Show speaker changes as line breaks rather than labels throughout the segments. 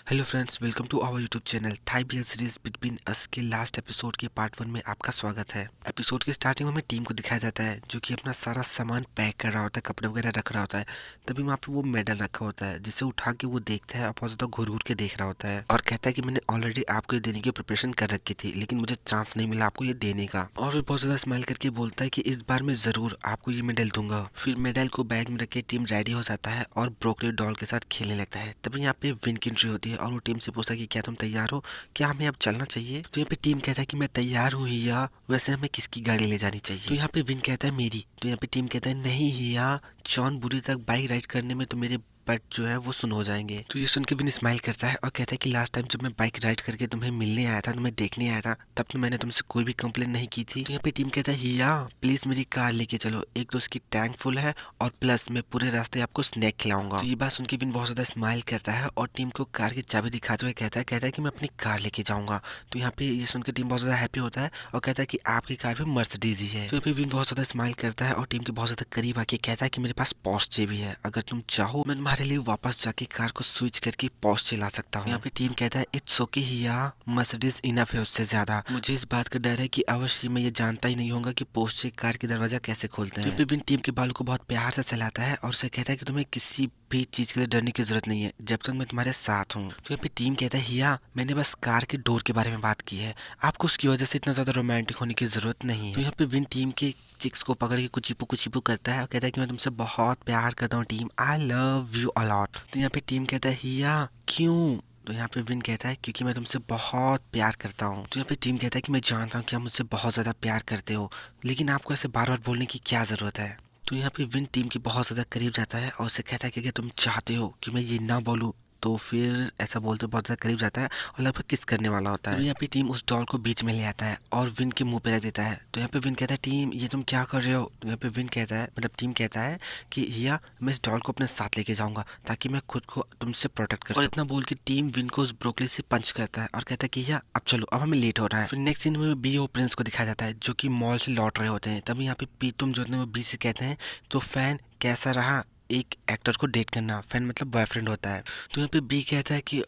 Hello friends, welcome to our YouTube channel Thai BL series between us के last episode के part 1 में आपका स्वागत है। एपिसोड के स्टार्टिंग में हमें टीम को दिखाया जाता है जो कि अपना सारा सामान पैक कर रहा होता है, कपड़े वगैरह रख रहा होता है। तभी वहाँ पे वो मेडल रखा होता है जिसे उठा के वो देखता है और बहुत ज़्यादा घूर घूर के देख रहा होता है और कहता है कि मैंने ऑलरेडी आपको ये देने की प्रिपरेशन कर रखी थी, लेकिन मुझे चांस नहीं मिला आपको ये देने का। और वो बहुत ज़्यादा स्माइल करके बोलता है कि इस बार मैं ज़रूर आपको ये मेडल दूंगा। फिर मेडल को बैग में रख के टीम रेडी हो जाता है और ब्रोकली डॉल के साथ खेलने लगता है। तभी यहाँ पे विन की एंट्री होती है और वो टीम से पूछता है कि क्या तुम तैयार हो, क्या हमें अब चलना चाहिए। तो यहाँ पे टीम कहता है कि मैं तैयार हूँ हिया, वैसे हमें किसकी गाड़ी ले जानी चाहिए। तो यहाँ पे विन कहता है मेरी। तो यहाँ पे टीम कहता है नहीं हिया, जॉन बुरी तक बाइक राइड करने में तो मेरे बट जो है वो सुन हो जाएंगे। तो ये सुन के विन स्माइल करता है और कहता है कि लास्ट टाइम जब मैं बाइक राइड करके तुम्हें मिलने आया था, तुम्हें देखने आया था, तब तो मैंने तुमसे कोई भी कंप्लेन नहीं की थी। तो यहाँ पे टीम कहता है हिया प्लीज मेरी कार लेके चलो, एक तो उसकी टैंक फुल है और प्लस मैं पूरे रास्ते आपको स्नैक खिलाऊंगा। तो ये बात सुन के विन बहुत ज्यादा स्माइल करता है और टीम को कार की चाबी दिखाते हुए कहता है कि मैं अपनी कार लेके जाऊंगा। तो यहाँ पे ये सुन के टीम बहुत ज्यादा हैप्पी होता है और कहता है कि आपकी कार भी मर्सिडीज ही है। तो यहाँ पे विन बहुत ज्यादा स्माइल करता है और टीम के बहुत ज्यादा करीब आके कहता है कि मेरे पास पोर्शे भी है, अगर तुम चाहो मैं तुम्हारे लिए वापस जाके कार को स्विच करके पोर्शे चला सकता हूँ। यहाँ पे टीम कहता है it's okay here, Mercedes enough है उससे ज्यादा। मुझे इस बात का डर है कि अवश्य मैं ये जानता ही नहीं होगा कि पोर्शे कार की दरवाजा कैसे खोलते हैं। विन टीम के बालों को बहुत प्यार से चलाता है और उसे कहता है कि तुम्हें किसी भी चीज के लिए डरने की जरूरत नहीं है जब तक मैं तुम्हारे साथ हूँ। तो यहाँ पे टीम कहता है हिया मैंने बस कार के डोर के बारे में बात की है, आपको उसकी वजह से इतना ज्यादा रोमांटिक होने की जरूरत नहीं है। तो यहाँ पे विन टीम के चिक्स को पकड़ के कुचिपू करता है और कहता है कि मैं तुमसे बहुत प्यार करता हूँ team, I love you a lot. तो यहाँ पे टीम कहता है हिया क्यों। तो यहाँ पे विन कहता है क्योंकि मैं तुमसे बहुत प्यार करता हूँ। तो यहाँ पे टीम कहता है कि मैं जानता हूँ कि आप मुझसे बहुत ज्यादा प्यार करते हो, लेकिन आपको ऐसे बार बार बोलने की क्या जरूरत है। तो यहाँ पे विन टीम के बहुत ज्यादा करीब जाता है और उसे कहता है कि अगर तुम चाहते हो कि मैं ये ना बोलूँ तो फिर ऐसा बोलते बहुत ज्यादा करीब जाता है और लगभग किस करने वाला होता है। तो यहाँ पे टीम उस डॉल को बीच में ले आता है और विन के मुंह पे रख देता है। तो यहाँ पे विन कहता है टीम ये तुम क्या कर रहे हो। तो यहाँ पे विन कहता है मतलब टीम कहता है कि हिया मैं इस डॉल को अपने साथ लेके जाऊंगा ताकि मैं खुद को तुमसे प्रोटेक्ट कर सकूं। और इतना बोल के टीम विन को उस ब्रोकली से पंच करता है और कहता है कि हिया अब चलो, अब हमें लेट हो रहा है। फिर नेक्स्ट सीन में बी और प्रिंस को दिखाया जाता है जो कि मॉल से लौट रहे होते हैं। तभी यहाँ पे पीतुम जो है वो बी से कहते हैं तो फैन कैसा रहा एक एक्टर को डेट करना, फैन मतलब बॉयफ्रेंड होता है। तो यहाँ पे बी कहता है कि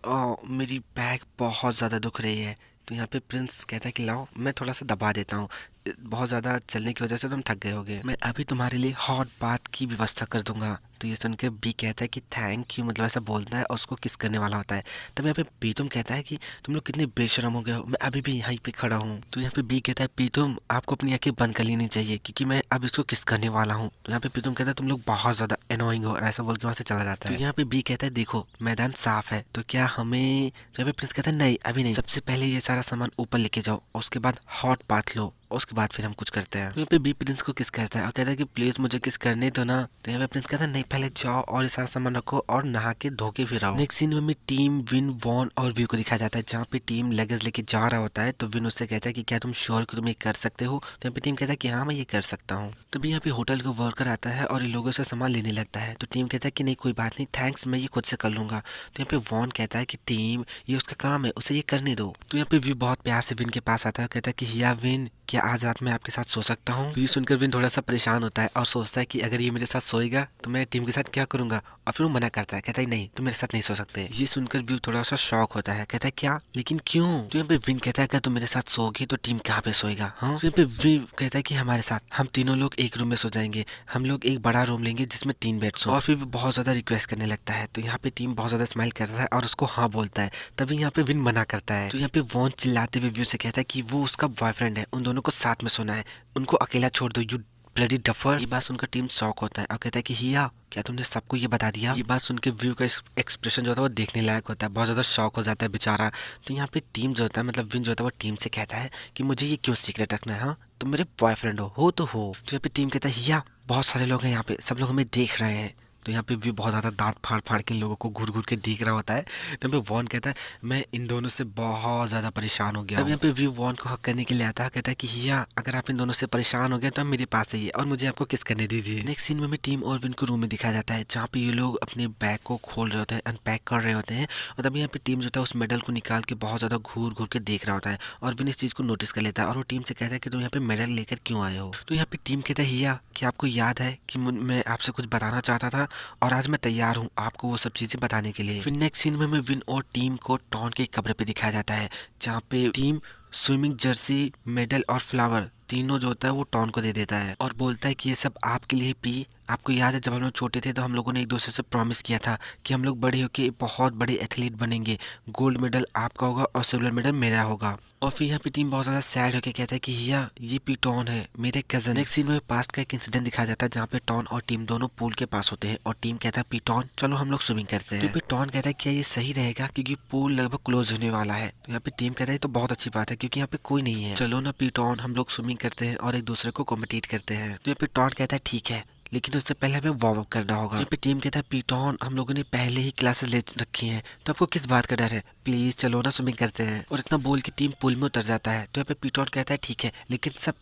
मेरी बैक बहुत ज़्यादा दुख रही है। तो यहाँ पे प्रिंस कहता है कि लाओ मैं थोड़ा सा दबा देता हूँ, बहुत ज़्यादा चलने की वजह से तुम थक गए होगे, मैं अभी तुम्हारे लिए हॉट बात की व्यवस्था कर दूंगा। तो ये सुन के बी कहता है कि थैंक यू, मतलब ऐसा बोलता है और उसको किस करने वाला होता है। तब यहाँ पे पीतुम कहता है कि तुम लोग कितने बेशरम हो गए हो, मैं अभी भी यहीं पे खड़ा हूँ। तो यहाँ पे बी कहता है पीतुम आपको अपनी आंखें बंद कर लेनी चाहिए क्योंकि मैं अब इसको किस करने वाला हूँ। तो यहाँ पे पीतुम कहता है तुम लोग बहुत ज्यादा एनोइंग हो और ऐसा बोल के वहाँ से चला जाता है। तो यहाँ पे बी कहता है देखो मैदान साफ है तो क्या हमें। तो यहाँ पे प्रिंस कहता है नहीं अभी नहीं, सबसे पहले ये सारा सामान ऊपर लेके जाओ, उसके बाद हॉट बाथ लो, उसके बाद फिर हम कुछ करते हैं। तो यहाँ पे बी प्रिंस को किस करता है और कहता है कि प्लीज मुझे किस करने दो ना। तो यहाँ पे प्रिंस कहता है नहीं पहले जाओ और ये सारा सामान रखो और नहा के धो के फिर आओ। नेक्स्ट सीन में टीम विन वॉन और व्यू को दिखाया जाता है जहाँ पे टीम लगेज लेके जा रहा होता है। तो विन उससे कहता है कि क्या तुम श्योर कि तुम ये कर सकते हो। तो यहाँ पे टीम कहता है कि हाँ मैं ये कर सकता हूँ। तभी यहाँ पे होटल का वर्कर आता है और इन लोगों से सामान लेने लगता है। तो टीम कहता है कि नहीं कोई बात नहीं थैंक्स, मैं ये खुद से कर लूंगा। तो यहाँ पे वॉन कहता है कि टीम ये उसका काम है, उसे ये करने दो। तो यहाँ पे व्यू बहुत प्यार से विन के पास आता है, कहता है कि हिया विन क्या आज रात में आपके साथ सो सकता हूँ। तो ये सुनकर विन थोड़ा सा परेशान होता है और सोचता है कि अगर ये मेरे साथ सोएगा तो मैं टीम के साथ क्या करूंगा। और फिर वो मना करता है, कहता है नहीं तुम मेरे साथ नहीं सो सकते। ये सुनकर व्यू थोड़ा सा शॉक होता है, कहता है क्या लेकिन क्यों। तो यहाँ पे विन कहता है अगर तुम मेरे साथ सोओगे तो टीम कहाँ पे सोएगा। हाँ तो यहाँ पे विन कहता है कि हमारे साथ हम तीनों लोग एक रूम में सो जाएंगे, हम लोग एक बड़ा रूम लेंगे जिसमें 3 बेड्स हो। और फिर बहुत ज्यादा रिक्वेस्ट करने लगता है। तो यहाँ पे टीम बहुत ज्यादा स्माइल करता है और उसको हाँ बोलता है। तभी यहाँ पे विन मना करता है। तो यहाँ पे वॉन चिल्लाते हुए व्यू से कहता है कि वो उसका बॉयफ्रेंड है, उन दोनों को साथ में सोना है, उनको अकेला छोड़ दो यू ब्लडी डफर। ये बात सुनकर टीम शॉक होता है और कहता है कि हिया क्या तुमने सबको ये बता दिया। ये बात सुन के व्यू का एक्सप्रेशन जो होता है वो देखने लायक होता है, बहुत ज्यादा शॉक हो जाता है बेचारा। तो यहाँ पे टीम जो होता है मतलब विन जो होता है वो टीम से कहता है कि मुझे ये क्यों सीक्रेट रखना है, हाँ तुम मेरे बॉयफ्रेंड हो तो हो। तो यहाँ पे टीम कहता है हिया बहुत सारे लोग हैं यहाँ पे, सब लोग हमें देख रहे हैं। तो यहाँ पे भी बहुत ज़्यादा दांत फाड़ फाड़ के लोगों को घूर घूर के देख रहा होता है। तो यहाँ पे वॉन कहता है मैं इन दोनों से बहुत ज़्यादा परेशान हो गया। अब यहाँ पे भी वॉन को हक करने के लिए आता है, कहता है कि हिया अगर आप इन दोनों से परेशान हो गए तो आप मेरे पास आइए और मुझे आपको किस करने दीजिए। नेक्स्ट सीन में टीम और विन को रूम में दिखाया जाता है जहाँ पे ये लोग अपने बैग को खोल रहे होते हैं, अनपैक कर रहे होते हैं। और तभी यहाँ पे टीम जो था उस मेडल को निकाल के बहुत ज़्यादा घूर घूर के देख रहा होता है और विन इस चीज़ को नोटिस कर लेता है और वो टीम से कहता है कि तुम यहाँ पे मेडल लेकर क्यों आए हो। तो यहाँ पे टीम कहता है हिया क्या आपको याद है कि मैं आपसे कुछ बताना चाहता था, और आज मैं तैयार हूँ आपको वो सब चीजें बताने के लिए। फिर नेक्स्ट सीन में हमें विन और टीम को टॉन के कब्र पे दिखाया जाता है, जहाँ पे टीम स्विमिंग जर्सी, मेडल और फ्लावर तीनों जो होता है वो टॉन को दे देता है और बोलता है कि ये सब आपके लिए पी। आपको याद है जब हम लोग छोटे थे तो हम लोगों ने एक दूसरे से प्रॉमिस किया था कि हम लोग बड़े होकर बहुत बड़े एथलीट बनेंगे, गोल्ड मेडल आपका होगा और सिल्वर मेडल मेरा होगा। और फिर यहाँ पे टीम बहुत ज्यादा सैड होकर कहता है कि हिया ये पी टॉन है मेरे कजन। नेक्स्ट सीन में पास्ट का एक इंसिडेंट दिखाया जाता है, जहाँ पे टॉन और टीम दोनों पूल के पास होते हैं और टीम कहता है पी टॉन चलो हम लोग स्विमिंग करते हैं। तो फिर टॉन कहता है क्या ये सही रहेगा क्योंकि पूल लगभग क्लोज होने वाला है। तो यहाँ पे टीम कहता है तो बहुत अच्छी बात है क्योंकि यहाँ पे कोई नहीं है, चलो ना पी टॉन हम लोग स्विमिंग करते हैं और एक दूसरे को कॉम्पिटिट करते हैं। तो यहाँ पे टॉन कहता है ठीक है, लेकिन उससे पहले हमें वार्म अप करना होगा। यहाँ पे टीम कहता है पीटॉन हम लोगों ने पहले ही क्लासेस ले रखी हैं तो आपको किस बात का डर है, प्लीज चलो ना स्विमिंग करते हैं। और इतना बोल के टीम पूल में उतर जाता है। तो यहाँ पे पीटॉन कहता है ठीक है, लेकिन सब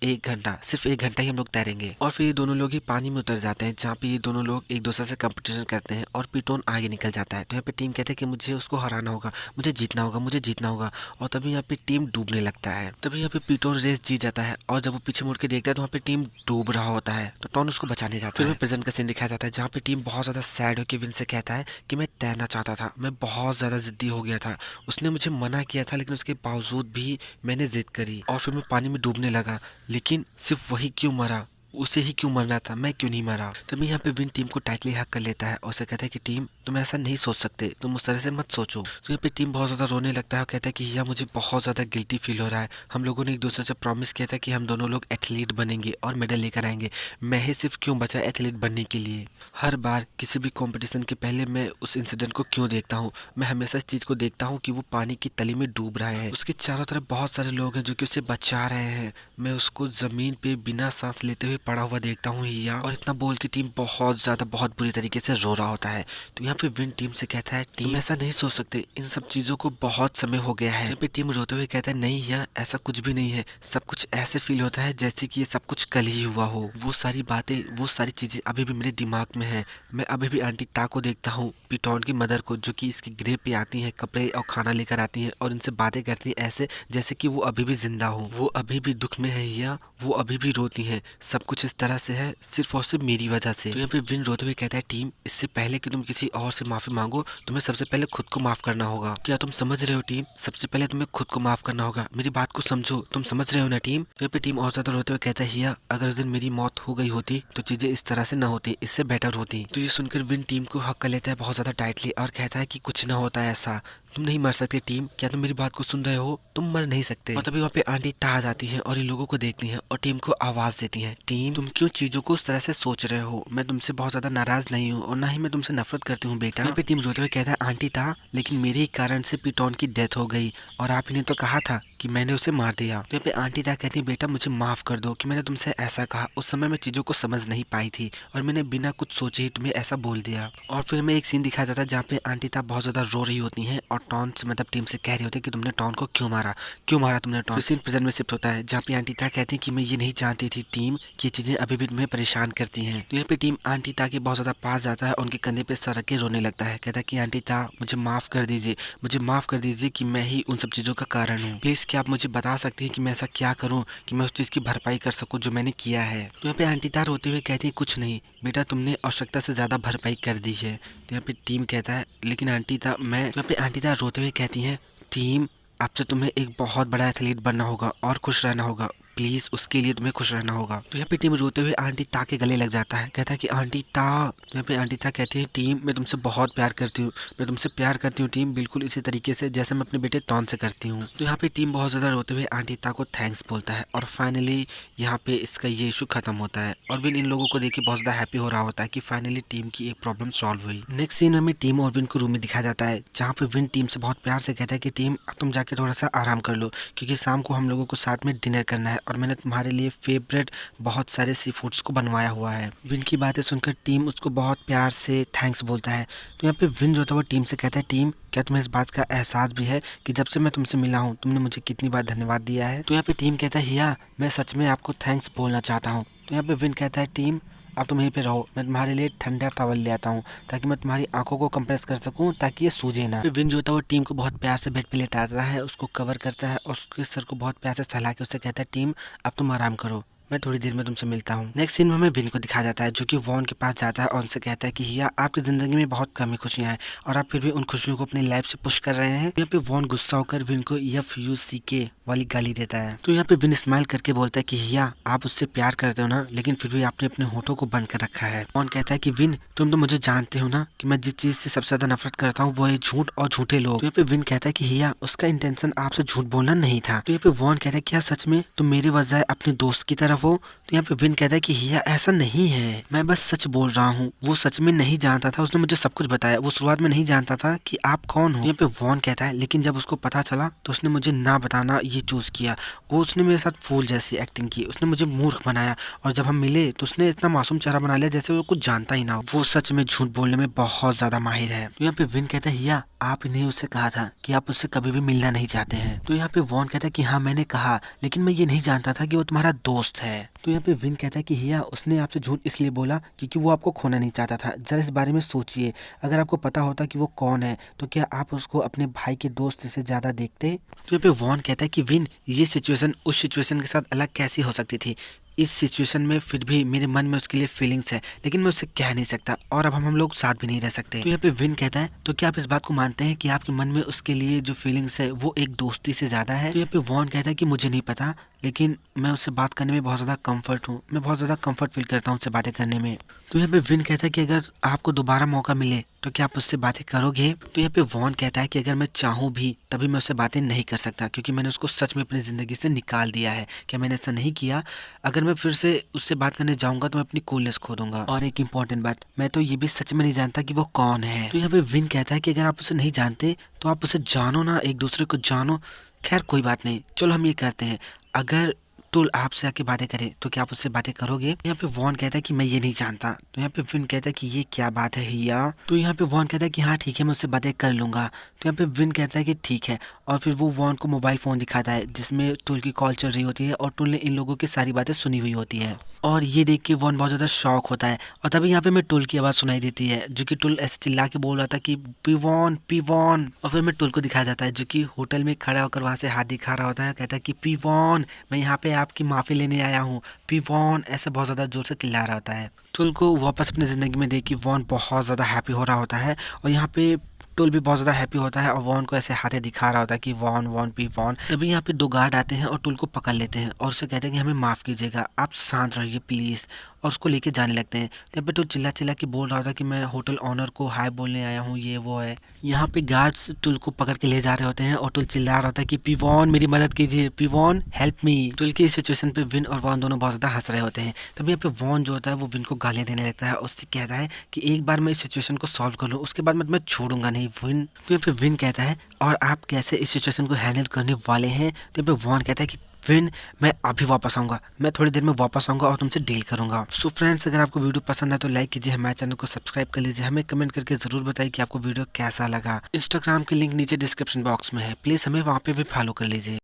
सिर्फ एक घंटा ही हम लोग तैरेंगे। और फिर ये दोनों लोग ही पानी में उतर जाते हैं, जहाँ पे ये दोनों लोग एक दूसरे से कंपटीशन करते हैं और पीटॉन आगे निकल जाता है। तो यहाँ पे टीम कहते हैं कि मुझे उसको हराना होगा, मुझे जीतना होगा, मुझे जीतना होगा। और तभी यहाँ पे टीम डूबने लगता है। तभी यहाँ पे पीटॉन रेस जीत जाता है और जब वो पीछे मुड़ के देखता है तो वहाँ पे टीम डूब रहा होता है, तो टॉन उसको बचाने जाता है। फिर प्रेजेंट का सीन दिखाया जाता है, जहाँ पे टीम बहुत ज्यादा सैड होकर विन से कहता है कि मैं तैरना चाहता था, मैं बहुत ज्यादा जिद्दी हो गया था, उसने मुझे मना किया था लेकिन उसके बावजूद भी मैंने जिद करी और फिर मैं पानी में डूबने लगा, लेकिन सिर्फ वही क्यों मरा, उसे ही क्यों मरना था, मैं क्यों नहीं मरा। तभी यहाँ पे विन टीम को टाइटली हक कर लेता है और उसे कहता है कि टीम तुम ऐसा नहीं सोच सकते, तुम उस तरह से मत सोचो। तो यहाँ पे टीम बहुत ज्यादा रोने लगता है और कहता है कि यह मुझे बहुत ज्यादा गिल्टी फील हो रहा है, हम लोगों ने एक दूसरे से प्रॉमिस किया था कि हम दोनों लोग एथलीट बनेंगे और मेडल लेकर आएंगे, मैं ही सिर्फ क्यों बचा एथलीट बनने के लिए। हर बार किसी भी कॉम्पिटिशन के पहले मैं उस इंसिडेंट को क्यों देखता हूँ, मैं हमेशा इस चीज को देखता हूँ कि वो पानी की तली में डूब रहा है, उसके चारों तरफ बहुत सारे लोग हैं जो कि उसे बचा रहे हैं, मैं उसको जमीन पे बिना सांस लेते हुए पड़ा हुआ देखता हूँ हिया। और इतना बोल के टीम बहुत बुरी तरीके से रो रहा होता है। तो यहाँ पे विन टीम से कहता है टीम ऐसा नहीं सोच सकते, इन सब चीजों को बहुत समय हो गया है। यहाँ पे टीम रोते हुए कहता है नहीं हिया ऐसा कुछ भी नहीं है, सब कुछ ऐसे फील होता है जैसे कि ये सब कुछ कल ही हुआ हो, वो सारी बातें वो सारी चीजें अभी भी मेरे दिमाग में है, मैं अभी भी आंटी ता को देखता हूँ, पीटॉन की मदर को, जो कि इसकी ग्रेव पे आती है, कपड़े और खाना लेकर आती है और इनसे बातें करती है ऐसे जैसे कि वो अभी भी जिंदा हो, वो अभी भी दुख में है हिया, वो अभी भी रोती है, सब कुछ इस तरह से है सिर्फ और सिर्फ मेरी वजह से। तो यहाँ पे विन रोते हुए कहता है टीम इससे पहले कि तुम किसी और से माफी मांगो तुम्हें सबसे पहले खुद को माफ करना होगा, क्या तुम समझ रहे हो टीम, सबसे पहले तुम्हें खुद को माफ करना होगा, मेरी बात को समझो, तुम समझ रहे हो ना टीम। तो यहाँ पे टीम और ज्यादा रोते हुए कहता है हिया अगर उस दिन मेरी मौत हो गई होती तो चीजें इस तरह से न होती, इससे बेटर होती। तो ये सुनकर विन टीम को हक कर लेता है बहुत ज्यादा टाइटली और कहता है कि कुछ ना होता है ऐसा, तुम नहीं मर सकते टीम, क्या तुम मेरी बात को सुन रहे हो, तुम मर नहीं सकते। और तभी वहाँ पे आंटी ता आ जाती है और इन लोगों को देखती है और टीम को आवाज देती है टीम तुम क्यों चीजों को उस तरह से सोच रहे हो, मैं तुमसे बहुत ज्यादा नाराज नहीं हूँ और ना ही मैं तुमसे नफरत करती हूँ बेटा। यहाँ पे टीम रोते हुए कहता है आंटी ता लेकिन मेरे ही कारण से पीटॉन की डेथ हो गई और आप ही ने तो कहा था कि मैंने उसे मार दिया। तो यहाँ पे आंटी ता कहती है बेटा मुझे माफ कर दो कि मैंने तुमसे ऐसा कहा, उस समय मैं चीजों को समझ नहीं पाई थी और मैंने बिना कुछ सोचे ही तुम्हें ऐसा बोल दिया। और फिर हमें एक सीन दिखाया जाता है जहाँ पे आंटी ता बहुत ज्यादा रो रही होती है और टॉन से मतलब टीम से कह रही होती है कि तुमने टॉन को क्यों मारा तुमने टॉन। सीन प्रेजेंट में शिफ्ट होता है जहाँ पे आंटी ता कहती है कि मैं ये नहीं जानती थी टीम कि ये चीजें अभी भी तुम्हें परेशान करती हैं। तो यहाँ पे टीम आंटी ता के बहुत ज्यादा पास जाता है, उनके कंधे पे सर रख के रोने लगता है, कहता है कि आंटी ता मुझे माफ कर दीजिए, मुझे माफ कर दीजिए कि मैं ही उन सब चीजों का कारण हूँ, प्लीज क्या आप मुझे बता सकती हैं कि मैं ऐसा क्या करूँ कि मैं उस चीज की भरपाई कर सकूँ जो मैंने किया है। तो यहाँ पे आंटी ता रोते हुए कहती है कुछ नहीं बेटा तुमने आवश्यकता से ज्यादा भरपाई कर दी है। तो यहाँ पे टीम कहता है लेकिन आंटी ता मैं, यहाँ पे आंटी ता रोते हुए कहती है टीम आपसे तुम्हें एक बहुत बड़ा एथलीट बनना होगा और खुश रहना होगा, प्लीज उसके लिए तुम्हें खुश रहना होगा। तो यहाँ पे टीम रोते हुए आंटी ता के गले लग जाता है, कहता है कि आंटी ता। यहाँ पे आंटी ता कहती है टीम मैं तुमसे बहुत प्यार करती हूँ, मैं तुमसे प्यार करती हूँ टीम, बिल्कुल इसी तरीके से जैसे मैं अपने बेटे टॉन से करती हूँ। तो यहाँ पे टीम बहुत ज्यादा रोते हुए आंटी ता को थैंक्स बोलता है और फाइनली यहाँ पे इसका ये इशू खत्म होता है और विन इन लोगों को देख के बहुत ज्यादा हैप्पी हो रहा होता है कि फाइनली टीम की एक प्रॉब्लम सॉल्व हुई। नेक्स्ट सीन में टीम और विन को रूम में दिखाया जाता है, जहाँ पे विन टीम से बहुत प्यार से कहता है कि टीम अब तुम जाके थोड़ा सा आराम कर लो क्योंकि शाम को हम लोगों को साथ में डिनर करना है और मैंने तुम्हारे लिए फेवरेट बहुत सारे सी फूड्स को बनवाया हुआ है। विन की बातें सुनकर टीम उसको बहुत प्यार से थैंक्स बोलता है। तो यहाँ पे विन जो था वो टीम से कहता है टीम क्या तुम्हें इस बात का एहसास भी है कि जब से मैं तुमसे मिला हूँ तुमने मुझे कितनी बार धन्यवाद दिया है। तो यहाँ पे टीम कहता है हिया मैं सच में आपको थैंक्स बोलना चाहता हूँ। तो यहाँ पे विन कहता है टीम अब तुम यहीं पे रहो, मैं तुम्हारे लिए ठंडा टॉवल ले आता हूँ ताकि मैं तुम्हारी आंखों को कंप्रेस कर सकूँ ताकि ये सूजे ना। फिर विन जो होता है वो टीम को बहुत प्यार से बेड पे लेटाता है, उसको कवर करता है और उसके सर को बहुत प्यार से सहला के उससे कहता है टीम अब तुम आराम करो, मैं थोड़ी देर में तुमसे मिलता हूँ। नेक्स्ट सीन में हमें विन को दिखाया जाता है जो कि वॉन के पास जाता है और उनसे कहता है कि हिया आपकी जिंदगी में बहुत कमी खुशियां हैं और आप फिर भी उन खुशियों को अपनी लाइफ से पुश कर रहे हैं। यहाँ पे वॉन गुस्सा होकर विन को FUCK वाली गाली देता है। तो यहाँ पे विन स्माइल करके बोलता है कि हिया आप उससे प्यार करते हो ना, लेकिन फिर भी आपने अपने होठों को बंद कर रखा है। वॉन कहता है कि विन तुम तो मुझे जानते हो ना कि मैं जिस चीज से सबसे ज्यादा नफरत करता हूँ वो है झूठ और झूठे लोग। तो यहाँ पे विन कहता है कि हिया उसका इंटेंशन आपसे झूठ बोलना नहीं था। तो यहाँ पे वॉन कहता है क्या सच में तुम मेरे वजह अपने दोस्त की तरफ हो? तो यहाँ पे विन कहता है कि हिया ऐसा नहीं है, मैं बस सच बोल रहा हूँ। वो सच में नहीं जानता था, उसने मुझे सब कुछ बताया। वो शुरुआत में नहीं जानता था कि आप कौन हो। यहाँ पे वॉन कहता है लेकिन जब उसको पता चला तो उसने मुझे ना बताना ये चूज किया। वो उसने मेरे साथ फूल जैसी एक्टिंग की, उसने मुझे मूर्ख बनाया और जब हम मिले तो उसने इतना मासूम चेहरा बना लिया जैसे वो कुछ जानता ही ना हो। वो सच में झूठ बोलने में बहुत ज्यादा माहिर है। तो यहाँ पे विन कहता है हिया आपने उससे कहा था कि आप उससे कभी भी मिलना नहीं चाहते हैं। तो यहाँ पे वॉन कहता है कि हाँ मैंने कहा, लेकिन मैं ये नहीं जानता था कि वो तुम्हारा दोस्त है। तो यहाँ पे विन कहता है कि हिया उसने आपसे झूठ इसलिए बोला क्योंकि वो आपको खोना नहीं चाहता था। जरा इस बारे में सोचिए, अगर आपको पता होता कि वो कौन है तो क्या आप उसको अपने भाई के दोस्त से ज्यादा देखते? तो यहाँ पे वॉन कहता है कि विन ये सिचुएशन उस सिचुएशन के साथ अलग कैसी हो सकती थी। इस सिचुएशन में फिर भी मेरे मन में उसके लिए फीलिंग्स है, लेकिन मैं उससे कह नहीं सकता और अब हम लोग साथ भी नहीं रह सकते। तो यहाँ पे विन कहता है तो क्या आप इस बात को मानते हैं कि आपके मन में उसके लिए जो फीलिंग्स है वो एक दोस्ती से ज्यादा है? तो यहाँ पे वॉन कहता है कि मुझे नहीं पता, लेकिन मैं उससे बात करने में बहुत ज़्यादा कंफर्ट हूँ। मैं बहुत ज़्यादा कंफर्ट फील करता हूँ उससे बातें करने में। तो यहाँ पे विन कहता है कि अगर आपको दोबारा मौका मिले तो क्या आप उससे बातें करोगे? तो यहाँ पे वॉन कहता है कि अगर मैं चाहूँ भी तभी मैं उससे बातें नहीं कर सकता क्योंकि मैंने उसको सच में अपनी ज़िंदगी से निकाल दिया है। क्या मैंने ऐसा नहीं किया? अगर मैं फिर से उससे बात करने जाऊँगा तो मैं अपनी कूलनेस खो दूंगा। और एक इम्पॉर्टेंट बात, मैं तो ये भी सच में नहीं जानता कि वो कौन है। तो यहाँ पे विन कहता है कि अगर आप उसे नहीं जानते तो आप उसे जानो ना, एक दूसरे को जानो। खैर कोई बात नहीं, चलो हम ये करते हैं, अगर टुल आपसे आके बातें करे तो क्या आप उससे बातें करोगे? यहाँ पे वॉन कहता है कि मैं ये नहीं जानता। तो यहाँ पे विन कहता है कि ये क्या बात है हिया? तो यहाँ पे वॉन कहता है कि हाँ ठीक है मैं उससे बातें कर लूंगा। तो यहाँ पे विन कहता है कि ठीक है, और फिर वो वॉन को मोबाइल फोन दिखाता है जिसमें टुल की कॉल चल रही होती है और टुल ने इन लोगों की सारी बातें सुनी हुई होती है। और ये देख के वॉन बहुत ज्यादा शॉक होता है और तभी यहाँ पे मैं टुल की आवाज सुनाई देती है जो कि टुल ऐसे चिल्ला के बोल रहा था कि पीवॉन पीवॉन। और फिर मैं टुल को दिखाया जाता है जो कि होटल में खड़ा होकर वहां से हाथ दिखा रहा होता है, कहता है कि पीवॉन मैं यहाँ पे आपकी माफी लेने आया हूँ, पीवॉन ऐसे बहुत ज्यादा जोर से चिल्ला रहा होता है। टुल को वापस अपनी जिंदगी में देख के वॉन बहुत ज्यादा हैप्पी हो रहा होता है और यहाँ पे टुल भी बहुत ज़्यादा हैप्पी होता है और वॉन को ऐसे हाथे दिखा रहा होता है कि वॉन वॉन पी वॉन। तभी यहाँ पे दो गार्ड आते हैं और टुल को पकड़ लेते हैं और उससे कहते हैं कि हमें माफ़ कीजिएगा, आप शांत रहिए प्लीज़, और उसको लेके जाने लगते हैं। तो यहाँ पे टुल चिल्ला चिल्ला के बोल रहा था कि मैं होटल ऑनर को हाय बोलने आया हूँ, ये वो है। यहाँ पे गार्ड्स टुल को पकड़ के ले जा रहे होते हैं और टुल चिल्ला रहा होता है कि पीवॉन मेरी मदद कीजिए, पीवॉन हेल्प मी। टुल की इस सिचुएशन पे विन और वॉन दोनों बहुत ज़्यादा हंस रहे होते हैं। तभी यहाँ पे वॉन जो होता है वो विन को गालियाँ देने लगता है और उससे कहता है कि एक बार मैं इस सिचुएशन को सॉल्व कर लूँ उसके बाद मैं छोड़ूंगा नहीं विन। तो यहाँ पे विन कहता है और आप कैसे इस सिचुएशन को हैंडल करने वाले हैं? तो यहाँ पे वॉन कहता है कि विन मैं अभी वापस आऊँगा, मैं थोड़ी देर में वापस आऊँगा और तुमसे डील करूँगा। सो फ्रेंड्स अगर आपको वीडियो पसंद है तो लाइक कीजिए, हमारे चैनल को सब्सक्राइब कर लीजिए, हमें कमेंट करके ज़रूर बताइए कि आपको वीडियो कैसा लगा। इंस्टाग्राम की लिंक नीचे डिस्क्रिप्शन बॉक्स में है, प्लीज़ हमें वहाँ पे भी फॉलो कर लीजिए।